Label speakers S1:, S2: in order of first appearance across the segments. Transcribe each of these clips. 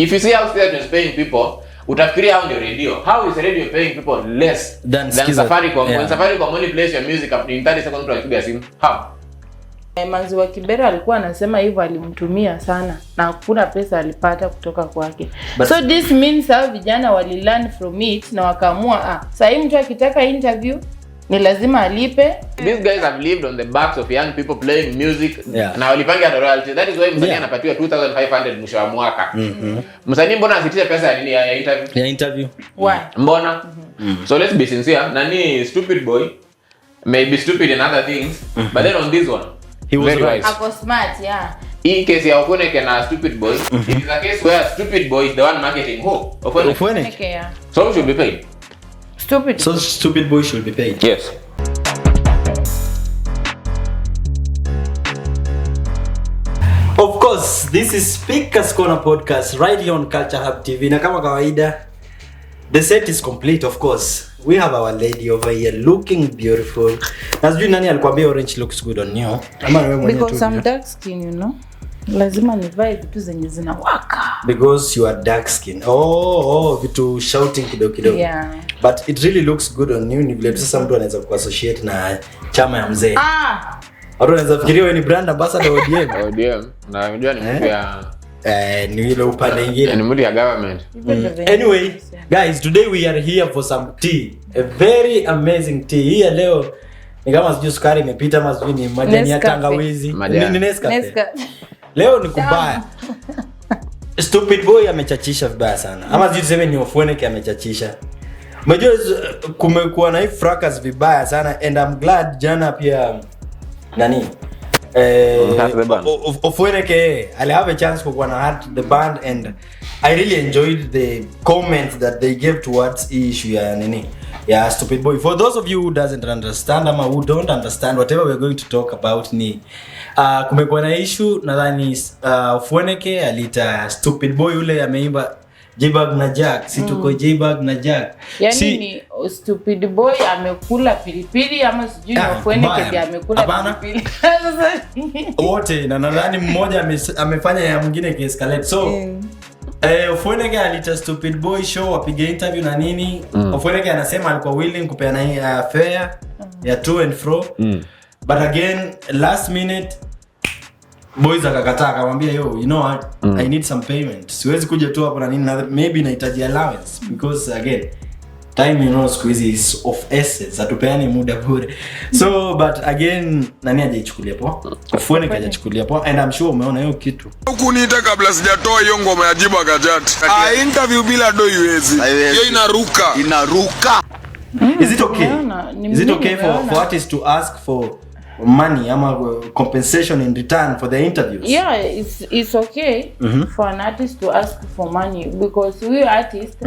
S1: If you see how station is paying people, utafikiria how the radio. How is radio paying people less than Safaricom? When Safaricom only plays your music up in 30 seconds tunapiga simu. How?
S2: Manzi wa Kibera alikuwa anasema hivyo alimtumia sana na hakuna pesa alipata kutoka kwake. So this means how vijana wali learn from it na wakaamua sasa hivi mtu akitaka interview ni lazima alipe.
S1: These guys have lived on the backs of young people playing music na walipanga royalty. That is why msanii anapatiwa 2500 mwisho wa mwaka. Msanii mbona asitishe pesa ya nini ya interview?
S3: Ya interview.
S2: Why?
S1: Mbona? So let's be sincere. Nani Stoopid Bwoy may be stupid in other things, but then on this one
S3: he was very right.
S2: Ako smart,
S1: In case ya Ofweneke na Stoopid Bwoy, it is a case where Stoopid Bwoy is the one marketing who?
S3: Ofweneke.
S1: So who should be paid?
S2: Stoopid.
S3: So Stoopid Bwoy should be paid.
S1: Yes.
S3: Of course, this is Speaker's Corner podcast right here on Culture Hub TV. Na kama kawaida, the set is complete, of course. We have our lady over here looking beautiful. Nasijui nani alikwambia orange looks good on you? Ama wewe mwenyewe tu.
S2: Because I'm dark skin, you know. Lazima nivae vitu zenye zinawaka.
S3: Because you are dark skin. Vitu shouting kidogo.
S2: Yeah.
S3: But it really looks good on you. Ni vile sasa mtu anaweza kuassociate na chama ya mzee. Watu wanaweza fikiria wewe ni brand ambassador wa ODM.
S1: ODM. Na unajua ni mtu ya
S3: ni ile upande mwingine.
S1: Ni mtu ya government.
S3: Anyway, guys, today we are here for some tea. A very amazing tea. Hii leo ni kama sijui sukari imepita ama sijui ni majani ya tangawizi. Ni Nescafe. Leo ni kubaya. Stoopid Bwoy amechachisha vibaya sana. Ama sijui tuseme ni Ofweneke amechachisha. Unajua kumekuwa na hii fracas vibaya sana and I'm glad jana pia nani Ofweneke I'll have a chance for one at the band and I really enjoyed the comments that they gave towards issue ya nini ya Stoopid Bwoy. For those of you who doesn't understand ama who don't understand whatever we're going to talk about ni kumekuwa na issue nadhani Ofweneke alita Stoopid Bwoy yule ameimba J-Bag na Jack, si tuko J-Bag na Jack.
S2: Yani ni Stoopid Bwoy amekula pilipili ama sijui ni Ofweneke ndiye amekula pilipili.
S3: Wote na nadhani mmoja amefanya ya mwingine kiescalate. So Ofweneke alita Stoopid Bwoy show wapige interview na nini. Ofweneke anasema alikuwa willing kupeana fare ya to and fro. But again last minute boys akakataa akamwambia you know what I need some payment. Siwezi kuja tu hapo na nini maybe nahitaji allowance because again time squeeze is of essence atupeane muda bure. So but again nani hajaichukulia poa? Ofweneke hajachukulia poa and I'm sure umeona hiyo kitu.
S4: Kuniita kabla sijatoa hiyo ngoma ya Jiba Gajat. Interview bila do iwezi. Hiyo inaruka.
S3: Is it okay? Is it okay for artists to ask for money ama compensation in return for the interviews?
S2: Yeah, it's okay for an artist to ask for money because we artist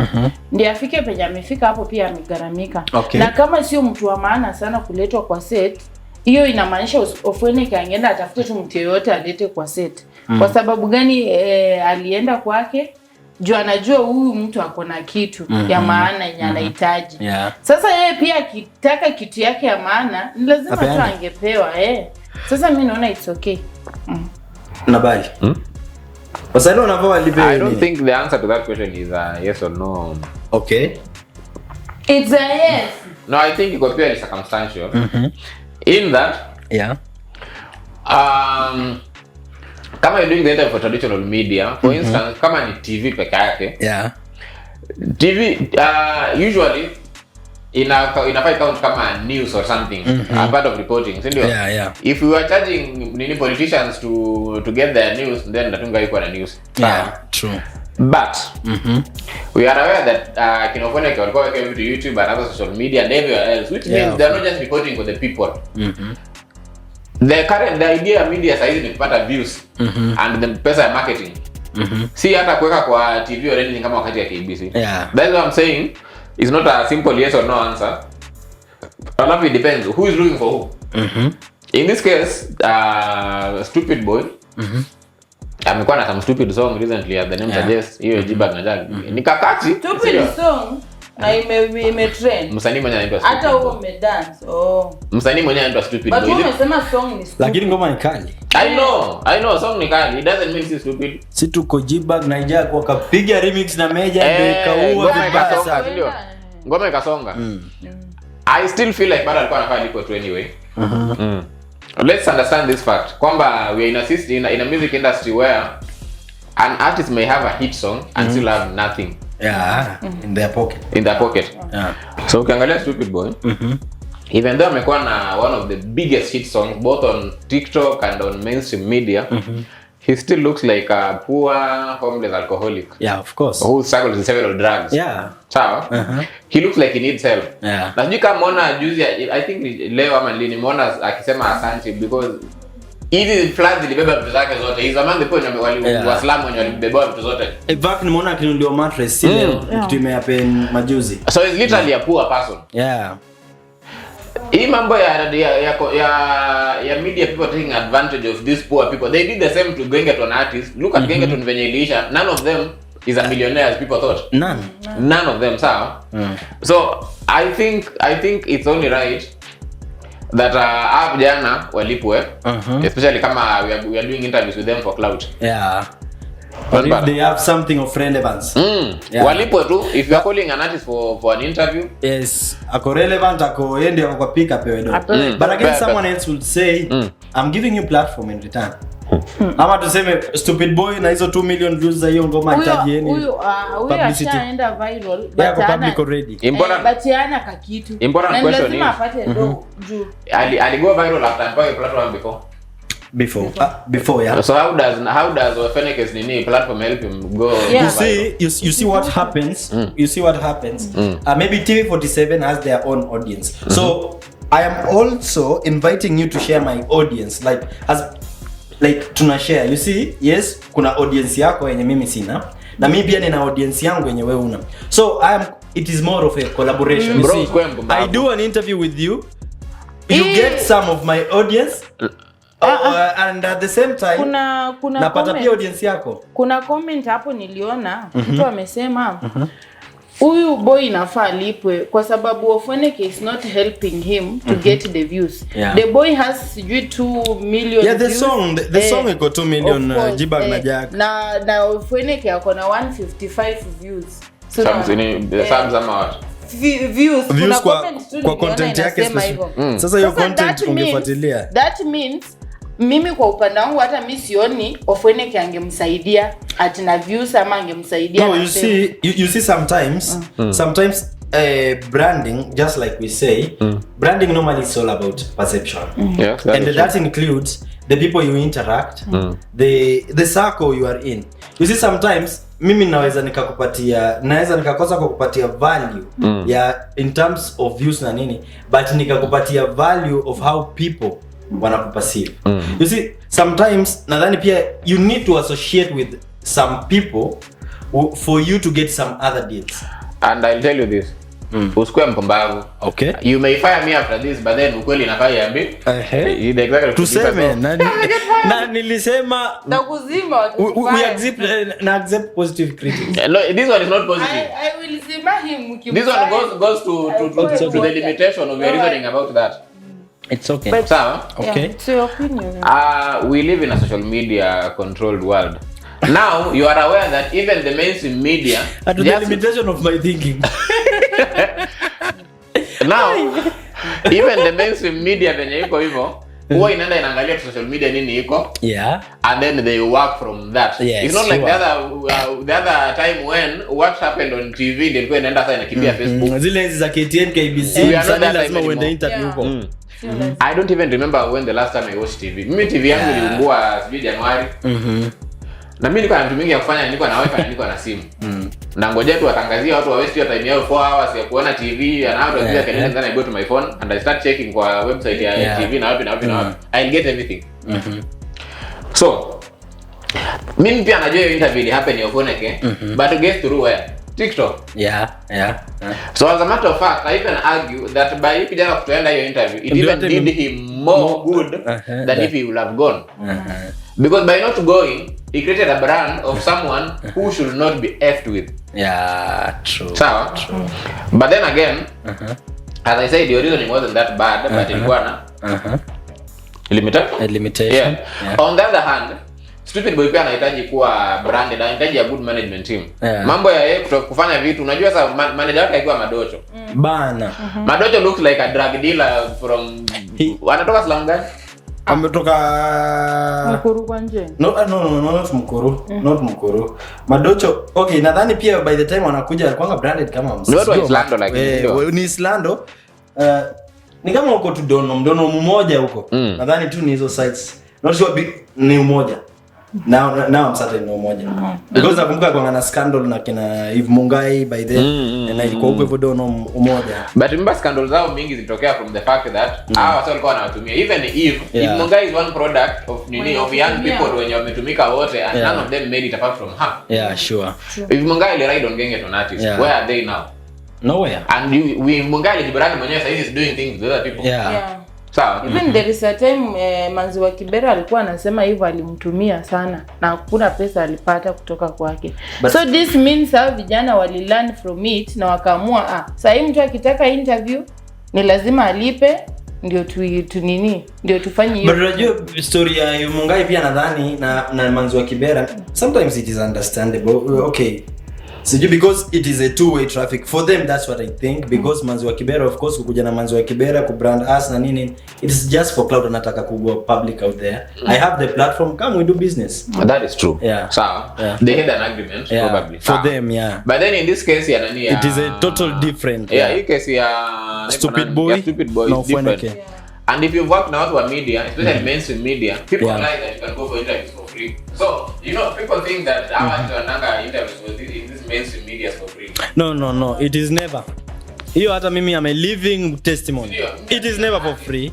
S2: ndiye afike penye amefika hapo pia amegaramika. Na kama sio mtu wa maana sana kuletwa kwa set, hiyo inamaanisha Ofweneke angeenda atafute tu mtu yote alete kwa set. Kwa sababu gani alienda kwake? Juu anajua huyu mtu ako na kitu ya maana yenye anahitaji. Sasa yeye pia akitaka kitu yake ya maana ni lazima tu angepewa Sasa mimi naona it's okay.
S3: Nabali. Wasalo unavyo alipe.
S1: I don't think the answer to that question is a yes or no.
S3: Okay.
S2: It's a yes.
S1: No, I think iko pia circumstantial. In that kama you're doing the interview for traditional media, for instance, kama ni TV peke yake. TV usually inafai count kama news or something, a part of reporting, sindio? If we were charging politicians to get their news, then natunga iko na news.
S3: True.
S1: But we are aware that Ofweneke walikuwa weke to YouTube and other social media and everywhere else, which means they're not just reporting for the people. The idea media size ni kupata views and the pesa ya marketing. Si hata kuweka kwa TV or anything kama wakati ya KBC. That's what I'm saying. It's not a simple yes or no answer. It depends who is looking for who. In this case, Stoopid Bwoy amekuwa na some stupid song recently at the name suggests hiyo J-Bag na Jack. Ni kakati
S2: stupid song. Na ime trend.
S1: Msanii mwenye anaitwa Stoopid.
S2: Hata huo umedance.
S1: Msanii mwenye anaitwa Stoopid Boy.
S2: But umesema song ni stupid.
S3: Lakini ngoma ni kali.
S1: I know song ni kali. It doesn't mean it's stupid.
S3: Si tuko Jibag na Ija kwa kapiga remix na Meja ndio ikaua vibaya sana.
S1: Ngoma ikasonga. I still feel like bado alikuwa anafanya liko tu anyway. Let's understand this fact. Kwamba we are in a music industry where an artist may have a hit song and still have nothing.
S3: Yeah, in their pocket.
S1: Yeah. So ukiangalia Stoopid Boy, even though amekuwa na one of the biggest hit songs both on TikTok and on mainstream media, he still looks like a poor homeless alcoholic.
S3: Yeah, of course.
S1: Who struggles with several drugs.
S3: Yeah.
S1: Sawa? He looks like he needs help.
S3: Yeah.
S1: Na sijui kama muona juzi, I think leo ama lini muona akisema asante because hizi floods zilibeba vitu zake zote. He's among the people waliwasalamu wenye walibeba vitu zote.
S3: Back nimeona akinunuliwa mattress si leo kitu imehappen majuzi.
S1: So he's literally a poor person.
S3: Yeah.
S1: Hii mambo ya media people taking advantage of these poor people. They did the same to Gengeton an artist. Look at Gengeton venye iliisha. None of them is a millionaire as people thought. None of them, sawa. So I think it's only right that vijana walipwe, especially kama we are doing interviews with them for clout.
S3: Yeah. But if they have something of relevance.
S1: Yeah. Walipwe tu, if you are calling an artist for an interview.
S3: Yes, ako relevant, ako endi ako pick up edo. But again, someone else would say, I'm giving you platform in return. Ama tuseme Stoopid Boy na hizo 2 million views za hiyo ngoma hitaji yeni.
S2: Huyo ashaenda viral
S3: but public already.
S2: But yana kakitu.
S1: Important question is
S2: apate juu.
S1: Aligo viral after buy platform before, yeah. So how does Ofweneke's nini platform help him go?
S2: Yeah.
S3: You see what happens. You see what happens. Maybe TV47 has their own audience. So I am also inviting you to share my audience, like tuna share. You see, yes, kuna audience yako yenye mimi sina, na mimi pia nina audience yangu yenye wewe una. So it is more of a collaboration. You see, I do an interview with you. You get some of my audience. And at the same time kuna napata pia audience yako.
S2: Kuna comment hapo niliona mtu amesema huyu boy inafaa lipwe kwa sababu Ofweneke is not helping him to get the views. The boy has 2 million
S3: views. The song iko 2 million Jibag na Jack.
S2: Na Ofweneke ako na 155 views. So
S1: subs ama what?
S2: Views
S3: kwa content yake specific. Sasa hiyo content ungefuatilia.
S2: That means mimi kwa upande wangu hata mimi sioni Ofweneke angemsaidia atina views ama angemsaidia.
S3: No, you see sometimes branding, just like we say, branding normally is all about perception. And that includes the people you interact, the circle you are in. You see sometimes mimi naweza nikakosa kukupatia value in terms of views na nini, but nikakupatia value of how people wanakuperceive. You see sometimes nadhani pia you need to associate with some people for you to get some other deals. And
S1: I'll tell you this. Usikue mpumbavu.
S3: Okay.
S1: You may fire me after this, but then ukweli nafaa yambi.
S3: Tuseme na nilisema
S2: na kuzima
S3: we accept positive critics.
S1: No, this one is not positive.
S2: I will zima him.
S1: This one goes to the limitation of your reasoning about that.
S3: It's okay.
S2: But,
S3: okay.
S2: It's your opinion.
S1: We live in a social media controlled world. Now you are aware that even the mainstream media
S3: at the limitation of my thinking.
S1: Now even the mainstream media venye iko hivyo huwa inaenda inaangalia social media nini iko, and then they work from that. It's not like the other time when what happened on TV ndio inaenda sasa inakimbia Facebook.
S3: Zile hizi za KTN KBC sana lazima uende interview huko.
S1: I don't even remember when the last time I watched TV. Mimi TV yangu iliungua sijui Januari. Na mimi nilikuwa na vitu mingi ya kufanya, nilikuwa na wifi na nilikuwa na simu. Na ngoja tu watangazie watu wawaste your time yao 4 hours ya kuona TV, and how to do that, then I go to my phone and I start checking kwa website ya TV na wapi. I'll get everything. So mimi pia najua hiyo interview happen ya Ofweneke, but guess through where? TikTok. So as a matter of fact, I even argue that by kijana kutoenda hiyo interview, it even did him more good than if he would have gone. Because by not going, he created a brand of someone who should not be effed with.
S3: Yeah, true.
S1: Sawa?
S3: True.
S1: But then again, as I said, your reasoning wasn't that bad, but ilikuwa na limitation. Yeah. On the other hand, Stoopid Bwoy pia anahitaji kuwa branded, anahitaji a good management team. Mambo ya yeye kufanya vitu, unajua sasa manager wake akiwa Madocho.
S3: Bana.
S1: Madocho looks like a drug dealer from wanatoka slum gani?
S3: Ametoka
S2: Mkuru kwa nje.
S3: No, not Mkuru. Not Mkuru. Madocho, okay, nadhani pia by the time wanakuja alikuwa branded kama
S1: msisi. Ni watu wa Islando lakini.
S3: Ni Islando. Ni kama uko tu Dono mmoja huko. Nadhani tu ni hizo sites. Not sure ni mmoja. Now I'm certain no moja. Because nakumbuka kwa na scandal na kina Eve Mungai by then na ilikuwa huko hivyo Dono mmoja.
S1: But remember scandals zao mingi zilitokea from the fact that hawa watu walikuwa wanatumia even Eve Mungai is one product of young people wenye wametumika wote and none of them made it apart from her.
S3: Yeah, sure.
S1: Eve Mungai ile ride on Genge on artists. Where are they now?
S3: Nowhere.
S1: And we Mungai jibrani mwenyewe sasa is doing things with other people.
S2: Yeah.
S1: Sawa.
S2: Even there is a time Manzi wa Kibera alikuwa anasema hivyo alimtumia sana na hakuna pesa alipata kutoka kwake. So this means hao vijana wali learn from it na wakaamua sasa hii mtu akitaka interview ni lazima alipe ndio ndio tufanye hiyo.
S3: But unajua story ya Mungai pia nadhani na Manzi wa Kibera sometimes it is understandable. Okay. So because it is a two-way traffic for them, that's what I think. Because Manzi wa Kibera, of course, kukuja na Manzi wa Kibera ku brand us na nini, it is just for cloud. Anataka kugo public out there. I have the platform, come we do business.
S1: That is true.
S3: Yeah.
S1: So they had an agreement probably
S3: for them. Yeah.
S1: But then in this case,
S3: it is a total different.
S1: Yeah, in case
S3: Stupid Bwoy
S1: is different. Yeah. And if you work now to media, especially mainstream media, people like that you can go for interviews for free. So people think that I want to ananga interviews with this mainstream media for free.
S3: No, it is never. Hiyo hata mimi am a living testimony. It is never for free.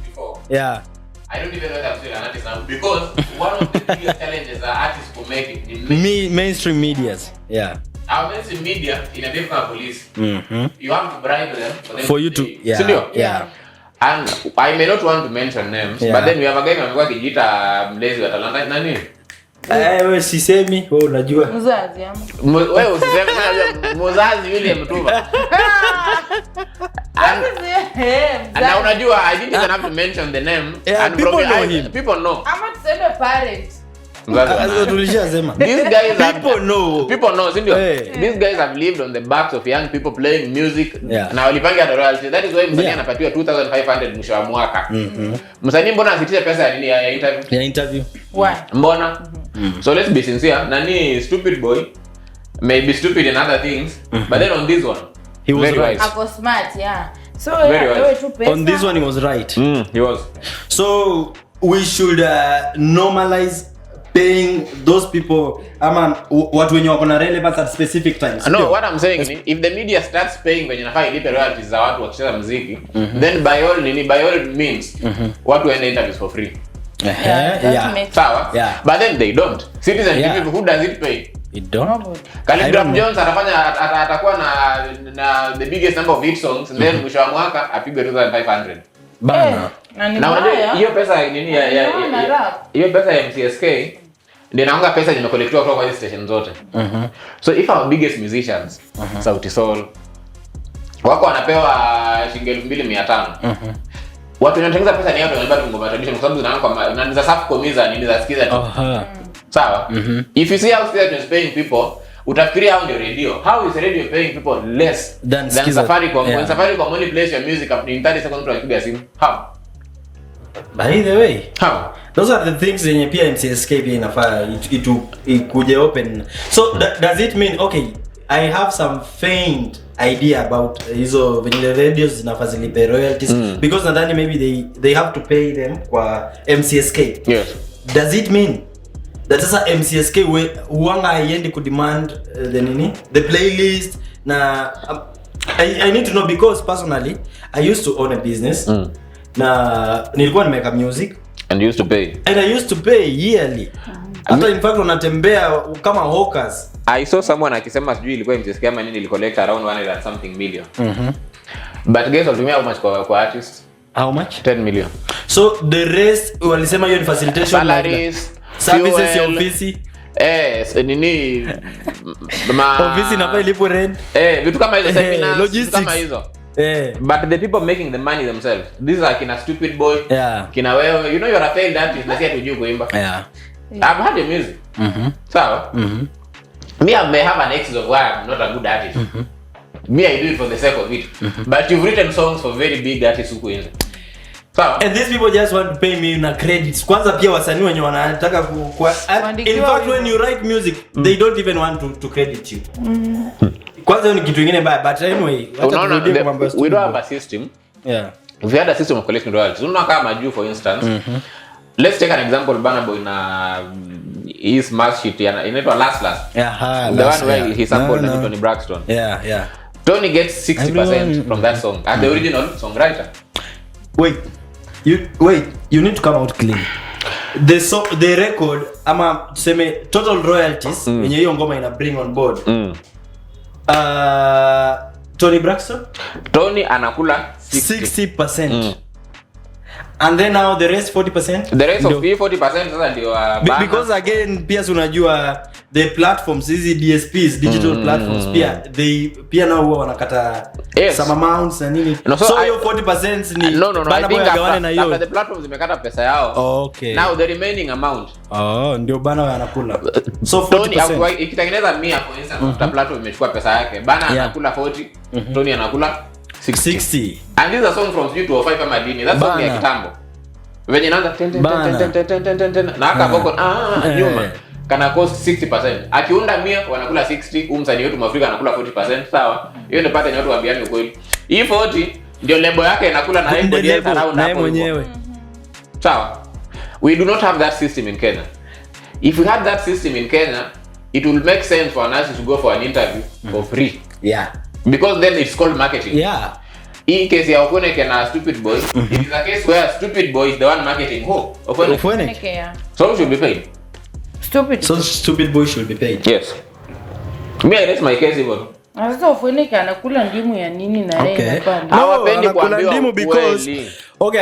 S3: Yeah.
S1: I don't even know that I'm still an artist now because one of the biggest challenges that artists will make it in
S3: mainstream medias. Yeah.
S1: Our mainstream media in a different police. You have to bribe them
S3: for you to yeah.
S1: And I may not want to mention names, but then we have a guy amekuwa kijiita mlezi wa talanta nani?
S3: Wewe sisemi, wewe unajua.
S2: Mzazi
S1: wewe usiseme mzazi yule mtuma. And unajua I didn't even have to mention the name and
S3: people know him.
S1: People know.
S2: Ama tuseme parent.
S1: These guys people know sindio? These guys have lived on the backs of young people playing music na walipanga royalty. That is why msanii anapatiwa 2500 mwisho wa mwaka. Msanii mbona asitishe pesa ya nini ya
S3: interview?
S2: Why?
S1: Mbona? So let's be sincere. Nani Stoopid Bwoy may be stupid in other things, but then on this one
S3: he was
S1: very
S3: right.
S2: Ako smart, yeah. So
S3: on this one he was right.
S1: He was.
S3: So we should normalize paying those people watu wenye wako na relevance at specific times.
S1: No, what I'm saying is if the media starts paying when inafaa ilipe royalties za watu wakicheza muziki, then by all means watu waende interviews for free. Sawa? But then they don't. Citizen TV, who does it pay?
S3: It don't.
S1: Calligraph Jones atakuwa na the biggest number of hit songs and then mwisho wa mwaka apigwe 2500.
S3: Bana.
S1: Na unajua hiyo pesa nini hiyo pesa ya MCSK ndio naanga pesa zimekolektiwa kutoka kwa hizo station zote. So if our biggest musicians Sauti Sol wako wanapewa shilingi 2500. Watu wanatengeneza pesa ni hapo wanabaki ngoma tradition kwa sababu zinaanza kwa za safu komiza nini za sikiza tu. Sawa? If you see how station is paying people, utafikiria how the radio. How is the radio paying people less than Safaricom? When Safaricom only plays your music in 30 seconds to piga simu. How?
S3: By the way,
S1: how?
S3: Those are the things yenye pia MCSK pia inafaa ikuje open. So does it mean okay, I have some faint idea about hizo venye radios zinafaa zilipe royalties because nadhani maybe they have to pay them kwa MCSK.
S1: Yes.
S3: Does it mean that sasa MCSK huanga haiendi ku demand the playlist na I need to know because personally I used to own a business na nilikuwa nimeka music
S1: and you used to pay
S3: and I used to pay yearly. Hata in fact unatembea kama hawkers.
S1: I saw someone akisema sijui ilikuwa MCSK ama nini ili collect around 100 and something million. But guys walitumia how much kwa artists?
S3: How much?
S1: 10 million.
S3: So the rest walisema hiyo ni facilitation
S1: salaries
S3: services ya ofisi.
S1: Nini
S3: ofisi inafaa ilipo rent.
S1: Vitu kama hizo seminars,
S3: logistics.
S1: Kama hizo. But the people making the money themselves. These are kina Stoopid Bwoy. Kina wewe, you know you're a failed artist, na si atujui kuimba. I've had your music. Sawa? Me, I may have an excess of why I'm not a good artist. Me, I do it for the sake of it. But you've written songs for very big artists huko nje. Sawa?
S3: And these people just want to pay me na credits. Kwanza pia wasanii wenye wanataka in fact when you write music, they don't even want to credit you. Kwanza ni kitu kingine bad, but anyway,
S1: we don't have a system. If we had a system of collecting royalties, unaona kama Juu for instance. Let's take an example. Burna Boy na his mass shit inaitwa Last. The one where he sampled Tony Braxton. Tony gets 60% from that song as the original songwriter.
S3: Wait, you need to come out clean. The record ama tuseme total royalties yenye hiyo ngoma ina bring on board. Tony Braxton,
S1: Tony anakula
S3: 60%. And then now the rest 40%.
S1: The rest of 40% sasa ndio
S3: because again pia unajua the platforms hizi DSPs digital platforms pia nao huwa wanakata some amounts na nini. So hiyo 40% ni
S1: Burna Boy agawane na hiyo. The platforms zimekata pesa yao.
S3: Okay.
S1: Now the remaining amount.
S3: Ndio Burna Boy anakula. So 40%.
S1: Ikitengeneza 100 for instance, the platform imechukua pesa yake. Burna anakula 40, Tony anakula 60. And these are songs from you to 5 ama dini. That's song ya kitambo. Venye inaanza na haka boko nyuma kana cost 60%. Akiunda 100 wanakula 60, msanii wetu Mwafrika anakula 40%, sawa? Hiyo ndio pattern watu waambiani ukweli. Hii 40 ndio lebo yake inakula na everybody else around hapo mwenyewe. Sawa? We do not have that system in Kenya. If we had that system in Kenya, it will make sense for an artist to go for an interview for free. Because then it's called marketing. In case ya Ofweneke na Stoopid Bwoy, it is a case where Stoopid Bwoy is the one marketing
S2: Ofweneke.
S1: So should be paid.
S3: Stoopid Bwoy should be paid.
S1: Yes. Me, I raise my case even.
S2: Sasa Ofweneke anakula ndimu ya nini na yeye
S3: hapana. Hawapendi kuambiwa ndimu because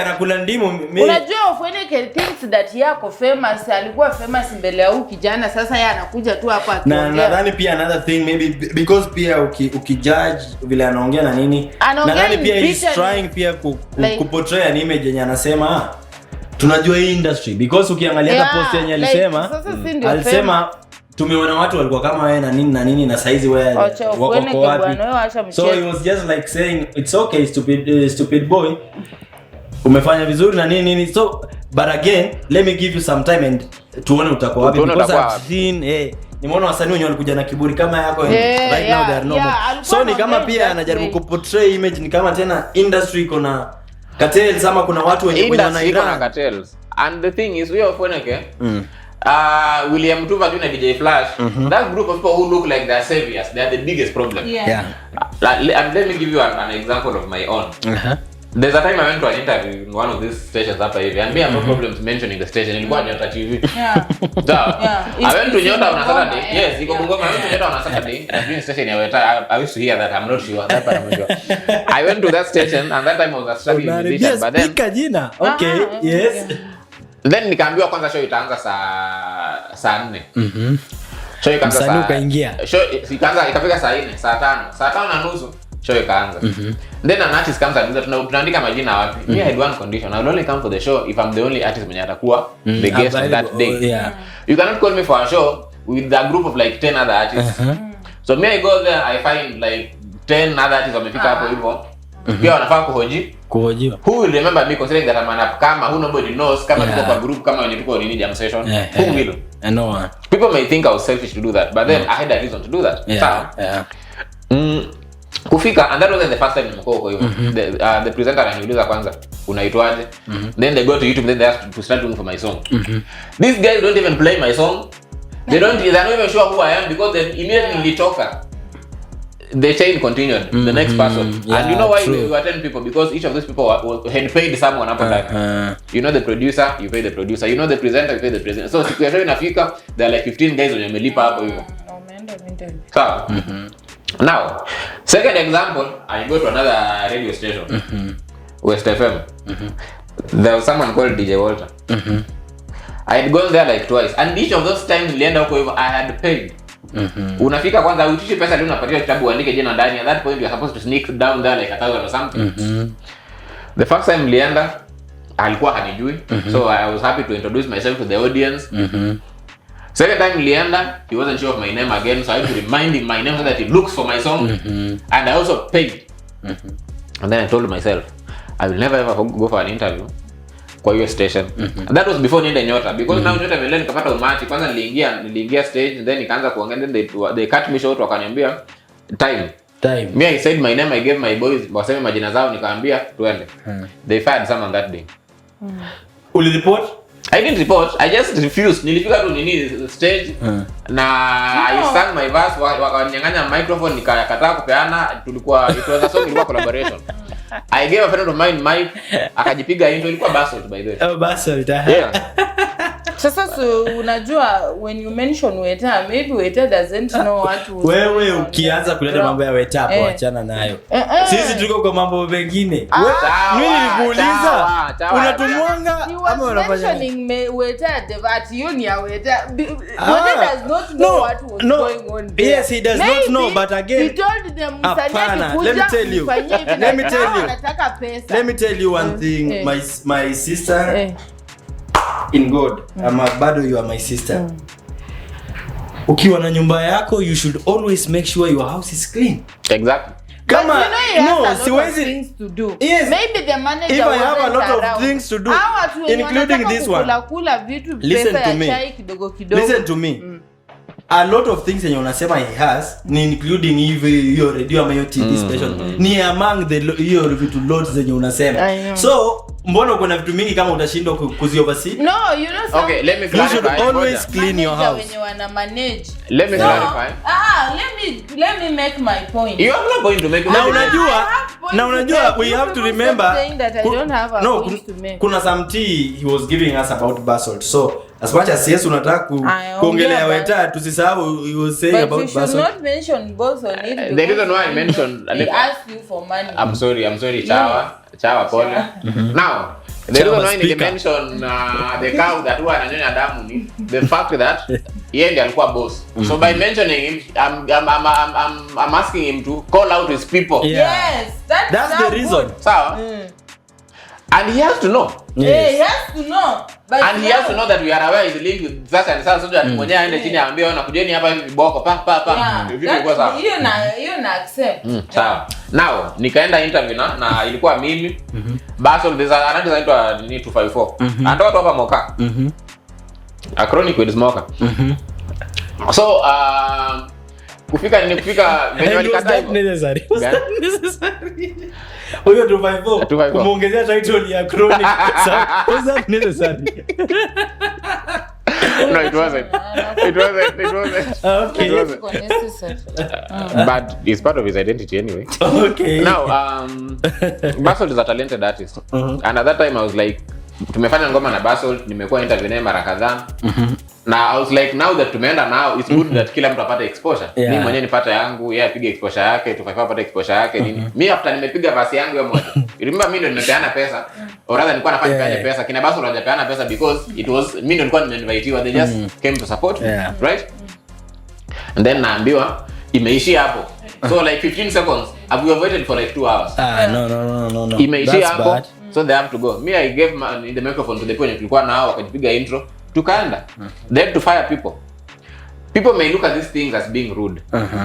S3: anakula ndimu.
S2: Unajua Ofweneke thinks that yako famous, alikuwa famous mbele ya huyu kijana, sasa yeye anakuja tu hapa akiongea.
S3: Na nadhani pia another thing maybe because pia ukijudge vile anaongea na nini. Nadhani pia he's trying pia kuportray an image yenye anasema tunajua hii industry because ukiangalia hata post yenye alisema tumeona watu walikuwa kama wewe na nini na saizi wewe wako wapi. So he was just like saying it's okay Stoopid Bwoy umefanya vizuri na nini. So but again let me give you some time and tuone utakuwa wapi because I've seen nimeona wasanii wenye walikuja na kiburi kama yako right now they are normal. So ni kama pia anajaribu kuportray image ni kama tena industry iko na cartels ama kuna watu wenye wanairana
S1: cartels. And the thing is we are Ofweneke. William Tuva doing a DJ Flash. That group of people who look like they're saviors, they're the biggest problem. And let me give you an example of my own. There's a time I went to an interview in one of these stations hapa hivi, and me have no problems mentioning the station. Ilikuwa Nyota TV. I went to Nyota on a Saturday. Yes, iko Bungoma. I went to Nyota on a Saturday. During station I used to hear that. I'm not sure. That part I'm not sure. I went to that station and that time I was a struggling musician, but then
S3: jina. Okay. Yes.
S1: Then nikaambiwa kwanza show itaanza saa 4. Show ikaanza saa
S3: ukaingia.
S1: Show ikaanza ikafika saa 4, saa 5 na nusu show ikaanza. Then an artist comes and tunaandika majina wapi. Me I had one condition. I will only come for the show if I'm the only artist mwenye atakuwa the guest on that day. You cannot call me for a show with a group of like 10 other artists. So me I go there, I find like 10 other artists wamefika hapo hivyo. Pia wanafaa kuhojiwa. Who will remember me considering that I'm an upcomer who nobody knows kama tuko kwa group kama when tuko nini jam session? Who will?
S3: No one.
S1: People may think I was selfish to do that, but then I had a reason to do that. Kufika, and that wasn't the first time nimekuwa huko hivyo. The presenter ananiuliza kwanza unaitwaje? Then they go to YouTube, then they ask to start looking for my song. These guys don't even play my song. They're not even sure who I am because they immediately nilitoka. The chain continued. The next person. And you know why we were 10 people? Because each of those people had paid someone up and down. You know the producer, you pay the producer. You know the presenter, you pay the presenter. So siku ya show inafika, there are like 15 guys wenye wamelipa hapo hivyo. Sawa. Now, second example, I go to another radio station, West FM. There was someone called DJ Walter. I had gone there like twice, and each of those times nilienda huko hivyo I had paid. Unafika kwanza utishi pesa leo unapatia kitabu uandike jina ndani. At that point you are supposed to sneak down there like 1,000 or something. The first time nilienda alikuwa hanijui, so I was happy to introduce myself to the audience. Second time nilienda, he wasn't sure of my name again, so I had to remind him my name so that he looks for my song. And I also paid. And then I told myself, I will never ever go for an interview kwa hiyo station. And that was before niende Nyota, because now Nyota vile nikapata umati. Kwanza niliingia stage, then nikaanza kuongea, then they cut me short, wakaniambia time. Me, I said my name, I gave my boys waseme majina zao, nikaambia tuende. They fired someone that day.
S3: Uli report?
S1: I didn't report, I just refused. Nilifika tu nini stage na I sang my verse, wakanyang'anya microphone, nikakataa kupeana. It was a song, ilikuwa collaboration. I gave a friend of mine mic, akajipiga intro, ilikuwa Basalt by the way.
S3: Oh, Basalt.
S1: Yeah.
S2: Sasa so unajua when you mention waiter, maybe waiter doesn't know what to.
S3: Wewe ukianza kuleta mambo ya waiter hapo achana nayo. Sisi tuko kwa mambo mengine. Mimi nilikuuliza unatumwanga ama unafanya
S2: mentioning waiter that you ni waiter. Waiter does not know what was going on there.
S3: Yes, he does not know, but again
S2: he told them msanii
S3: let me tell you one thing. My sister in God, bado you are my sister. Ukiwa na nyumba yako, you should always make sure your house is clean.
S1: Exactly.
S2: Kama siwezi things to do.
S3: Yes.
S2: Maybe the manager
S3: if I have a lot of things to do, including this one.
S2: Listen to me.
S3: Listen to me. A lot of things yenye unasema he has, ni including hiyo radio ama hiyo TV station, ni among the hiyo vitu loads zenye unasema. So mbona uko na vitu mingi kama utashindwa kuzioversee?
S2: No, you know something.
S1: Okay, let me clarify.
S3: You should always clean your house.
S2: When you wanna manage.
S1: Let me clarify.
S2: Let me make my point.
S1: You are not going to make it.
S3: Na unajua we have to remember
S2: saying that I don't have a point to make.
S3: Kuna some tea he was giving us about Basalt. So as much as yes unataka kuongelea waiter, tusisahau he was saying about Basalt.
S2: But you should not mention both on it.
S1: The reason why I mentioned
S2: they ask you for money.
S1: I'm sorry, Chawa pole. Now, the reason why I mention the cow that huwa ananyonya damu ni the fact that yeye ndiye alikuwa boss. So by mentioning him, I'm asking him to call out his people.
S2: Yes, that's
S3: the reason.
S1: Sawa? And he has to know.
S2: Yes. He has to know.
S1: But and he has to know that we are aware is linked with such and such, so that mwenyewe aende chini aambie ona kujeni hapa hivi boko pa. Vipi kwa sawa?
S2: Hiyo na accept.
S1: Sawa. Now, nikaenda interview na ilikuwa mimi. Basalt there's another inaitwa 254. Anatoka tu hapa Moka. A chronic with smoker. So kufika venye walikataa hivyo.
S3: Necessary. Huyo 254 kumuongezea title ya chronic. Was that necessary?
S1: No, it wasn't.
S3: Okay.
S1: It wasn't. But it's part of his identity anyway.
S3: Okay.
S1: Now, Basalt is a talented artist. And at that time I was like, tumefanya ngoma na Basalt, nimekuwa interview naye mara kadhaa. Na I was like, now that tumeenda now, it's good that kila mtu apate exposure. Mimi mwenyewe nipate yangu, yeye apige exposure yake, tufaifa apate exposure yake nini. Mimi after nimepiga verse yangu hiyo moja. Remember mimi ndo nimepeana pesa. Or rather nilikuwa nafanya pesa. Kina Basalt hajapeana pesa because it was mimi ndo nilikuwa nimeinvitiwa. They just came to support, right? And then naambiwa imeishia hapo. So like 15 seconds. We have waited for like 2 hours.
S3: No.
S1: Imeishia hapo. So they have to go. Me, I gave the microphone to the point tulikuwa nao wakajipiga intro. Tukaenda. They had to fire people. People may look at these things as being rude.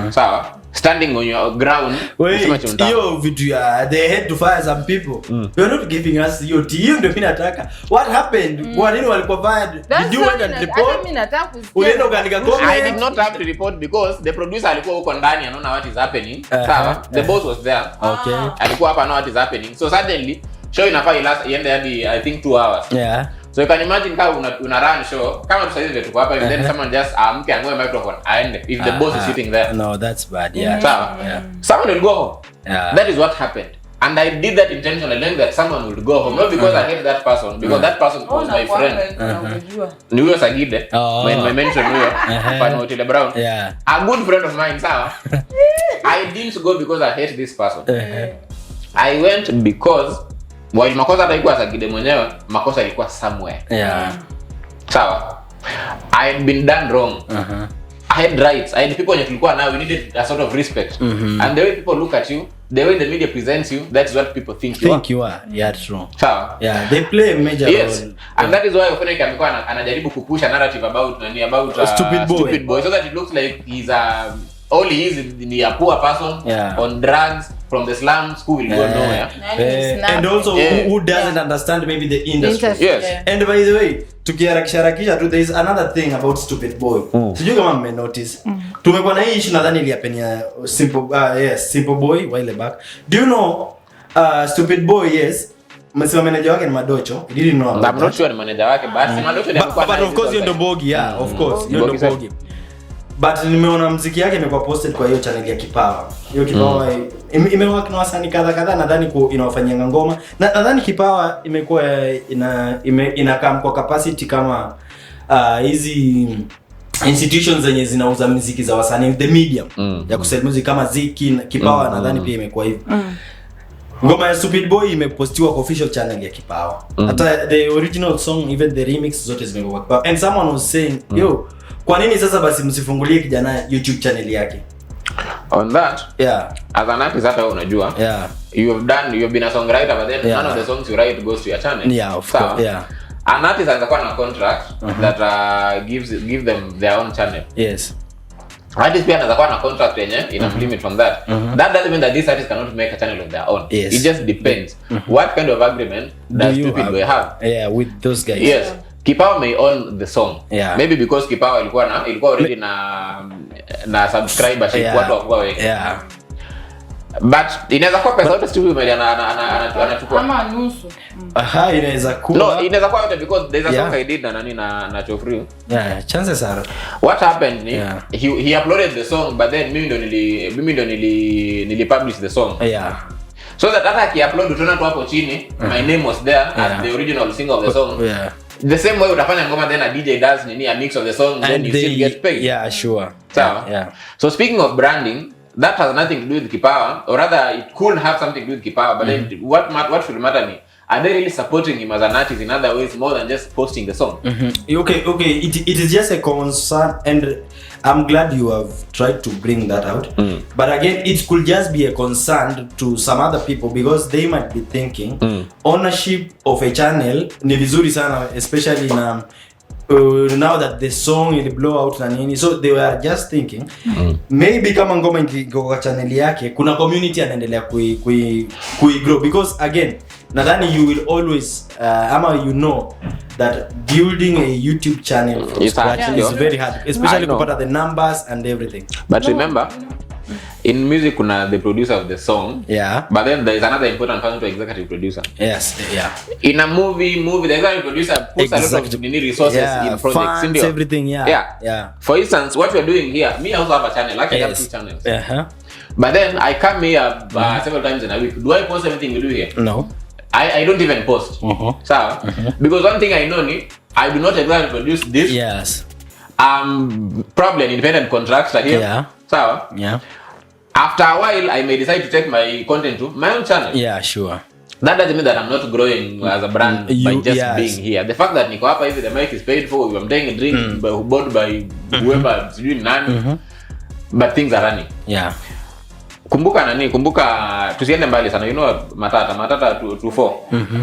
S1: Sawa? Standing on your ground.
S3: Wait, hiyo vitu ya they had to fire some people. You're not giving us hiyo hiyo ndio mimi nataka. What happened? Kwa nini walikuwa fired? Did you went and report? Ulienda ukaandika comment?
S1: I did not have to report because the producer alikuwa huko ndani anaona what is happening. Sawa? The boss was there.
S3: Okay.
S1: Alikuwa hapa anaona what is happening. So suddenly show inafaa iende hadi I think 2 hours.
S3: Yeah.
S1: So you can imagine kama una run show kama tusaidize vitu kwa hapa and then someone just amke angoe microphone aende if the boss is sitting there.
S3: No, that's bad. Yeah.
S1: Someone will go home. That is what happened. And I did that intentionally, knowing that someone would go home, not because I hate that person, because that person was my friend. Ni huyo Sagide, my mention huyo, Fan Hotel Brown. A good friend of mine, sawa. I didn't go because I hate this person. I went because while makosa haikuwa Sagide mwenyewe, makosa ilikuwa somewhere. Sawa. I had been done wrong. I had rights. I had people when tulikuwa now, we needed a sort of respect. And the way people look at you, the way the media presents you, that's what people think you are.
S3: Yeah, true.
S1: Sawa.
S3: Yeah, they play a major role.
S1: And that is why Ofweneke amekuwa anajaribu kupusha narrative about Stoopid Bwoy, so that it looks like he's all he is a poor person on drugs from the slums who will go nowhere.
S3: And also who doesn't understand maybe the industry.
S1: Yes.
S3: And by the way, tukiharakisha tu, there is another thing about Stoopid Bwoy. Sijui kama mme notice. Tumekuwa na hii issue nadhani iliyapenia Simple Boy while back. Do you know Stoopid Bwoy, yes, msema manager wake ni Madocho. You didn't know.
S1: I'm not sure ni manager wake, but Madocho ndiye alikuwa.
S3: But of course you're Bogi, of course you're Bogi. But nimeona muziki yake imekuwa posted kwa hiyo channel ya Kipawa. Hiyo Kipawa imework na wasanii kadha nadhani inawafanyia ngoma. Na nadhani Kipawa imekuwa inakaa kwa capacity kama hizi institutions zenye zinauza muziki za wasanii, the medium ya kusell music kama Ziki Kipawa nadhani pia imekuwa hivyo. Ngoma ya Stoopid Bwoy imepostiwa kwa official channel ya Kipawa. Hata the original song, even the remix zote zimekuwa Kipawa. And someone was saying, yo, kwa nini sasa basi msifungulie kijana YouTube channel yake?
S1: On that, as an artist hata wewe unajua, you have been a songwriter, but then none of the songs you write goes to your channel.
S3: Yeah, of course.
S1: An artist anakuwa na contract that give them their own channel.
S3: Yes.
S1: Artist pia anakuwa na contract yenye ina limit from that. That doesn't mean that this artist cannot make a channel of their own.
S3: Yes.
S1: It just depends. What kind of agreement does Stoopid Bwoy have?
S3: Yeah, with those guys.
S1: Yes. Kipawa may own the song. Maybe because Kipawa ilikuwa already na subscribership watu wakuwa wengi. But inaweza kuwa pesa yote Stoopid Bwoy anachukua.
S2: Kama nusu.
S3: Inaweza kuwa.
S1: No, inaweza kuwa yote because there's a song I did na Chofri.
S3: Chances are.
S1: What happened ni he uploaded the song, but then mimi ndo nili publish the song. So that hata aki-upload utaona tu hapo chini, my name was there as the original singer of the song. The same way utafanya ngoma then a DJ does a mix of the song, then you still get paid.
S3: Sure.
S1: So speaking of branding, that has nothing to do with Kipawa, or rather it could have something to do with Kipawa, but then what should matter ni, are they really supporting him as an artist in other ways more than just posting the song?
S3: Okay, it is just a concern, and I'm glad you have tried to bring that out. But again, it could just be a concern to some other people because they might be thinking ownership of a channel ni vizuri sana, especially now that the song will blow out na nini, so they were just thinking maybe kama ngoma iko kwa channel yake kuna community anaendelea kui grow, because again nadhani you will always that building a YouTube channel from scratch is very hard, especially kupata the numbers and everything.
S1: But remember, in music kuna the producer of the song, but then there is another important person to executive producer. In a movie the executive producer puts a lot of resources in projects,
S3: funds, everything.
S1: For instance, what we are doing here, me I also have a channel, I have 2 channels. But then I come here several times in a week. Do I post everything we do here?
S3: No.
S1: I don't even post. Because one thing I know I do not exactly produce this. I'm probably an independent contractor here. After a while, I may decide to take my content to my own channel. That doesn't mean that I'm not growing as a brand by just being here. The fact that niko hapa hivi, the mic is paid for, I'm taking a drink bought by whoever is doing nani, but things are running. Kumbuka tusiende mbali sana, you know Matata 24.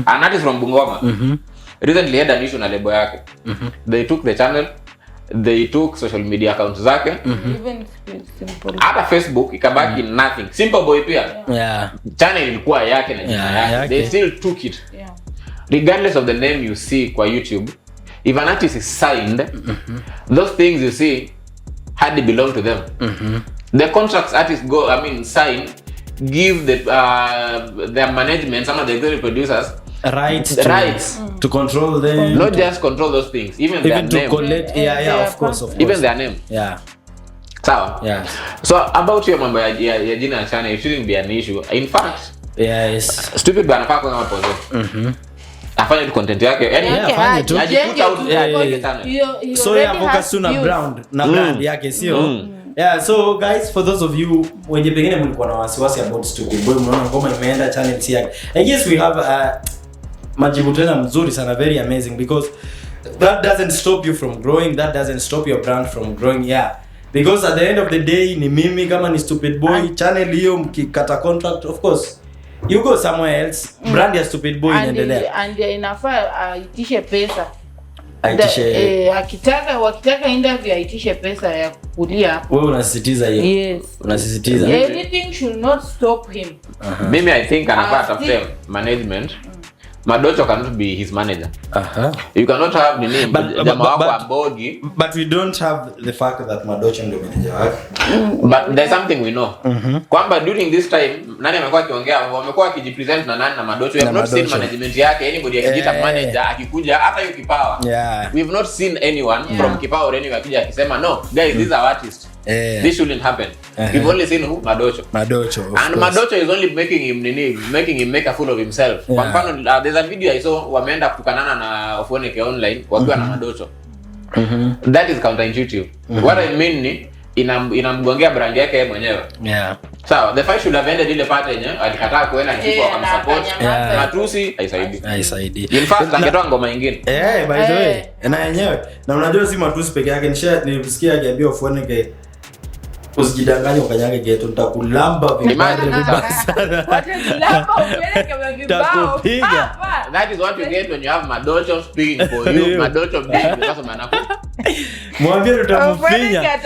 S1: An artist from Bungoma recently had an issue na label yake. They took the channel, they took social media accounts zake,
S2: even Simple.
S1: Hata Facebook ikabaki nothing. Simple Boy pia channel ilikuwa yake na jina yake. They still took it. Regardless of the name you see kwa YouTube, if an artist is signed, those things you see hardly belong to them. The contracts artists sign give their management, some of the executive producers rights
S3: to control them,
S1: not just control those things, even their
S3: to
S1: name.
S3: Collect, of course.
S1: Even their name. Sawa. So about your mambo ya jina ya channel, it shouldn't be an issue. In fact, Stoopid bana pako kama pose. Afanye tu content yake.
S3: Afanye tu. So focus tu na brand yake sio. So guys, for those of you wenye pengine mlikuwa na wasiwasi about Stoopid Bwoy, mnaona ngoma imeenda channel yake, I guess we have majibu tena mzuri sana, very amazing, because that doesn't stop you from growing, that doesn't stop your brand from growing. Yeah, because at the end of the day ni mimi kama ni Stoopid Bwoy channel hiyo mkikata contract, of course you go somewhere else. Brand ya Stoopid Bwoy inaendelea
S2: and inafaa aitishe pesa, wakitaka interview aitishe pesa ya kulia hapo.
S3: Wewe unasisitiza hiyo? Yes, unasisitiza
S2: anything should not stop him.
S1: Mimi I think anafaa tafute management. Madocho cannot be his manager. You cannot have the name jamaa wako Ambogi,
S3: but we don't have the fact that Madocho ndio manager wake.
S1: But there's something we know. Kwamba during this time nani amekuwa akiongea, wamekuwa akijipresent na nani na Madocho. We have not seen management yake, anybody akijita manager akikuja hata hiyo Kipawa. We have not seen anyone from Kipawa or anywhere akija akisema no guys, these are artists. This shouldn't happen. We've only seen who? Madocho. And course. Madocho is only making him make a fool of himself. Kwa mfano there's a video I saw wameenda kutukanana na Ofweneke online wakiwa na Madocho. That is counterintuitive. What I mean ni inamgongea brand yake mwenyewe. So the fight should have ended ile part yenye alikataa kuenda ndipo akamsupport. Matusi haisaidii. In fact angetoa ngoma nyingine.
S3: By the way, na yenyewe. Na unajua si matusi peke yake, nilisikia akiambia Ofweneke usijidanganye ukanyage geto, nitakulamba vibaya sana.
S2: Watalamba Ofweneke vibao.
S1: That is what you get when you have Madocho speaking for you. Madocho being because of Manaku.
S3: Mwambie tutamfinya.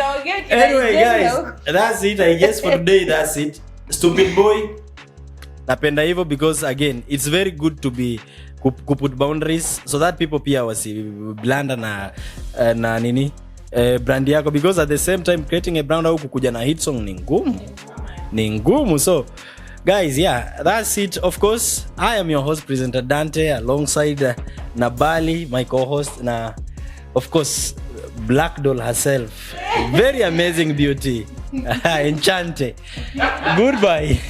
S3: Anyway guys, that's it. I guess for today that's it. Stoopid Bwoy. Napenda hivyo because again, it's very good to be put boundaries so that people pia wasi blanda na nini brand yako, because at the same time creating a brand au kukuja na hit song ni ngumu. So guys, yeah, that's it. Of course, I am your host presenter Dante alongside Nabali, my co-host, na of course Black Doll herself, very amazing beauty, Enchante. Goodbye.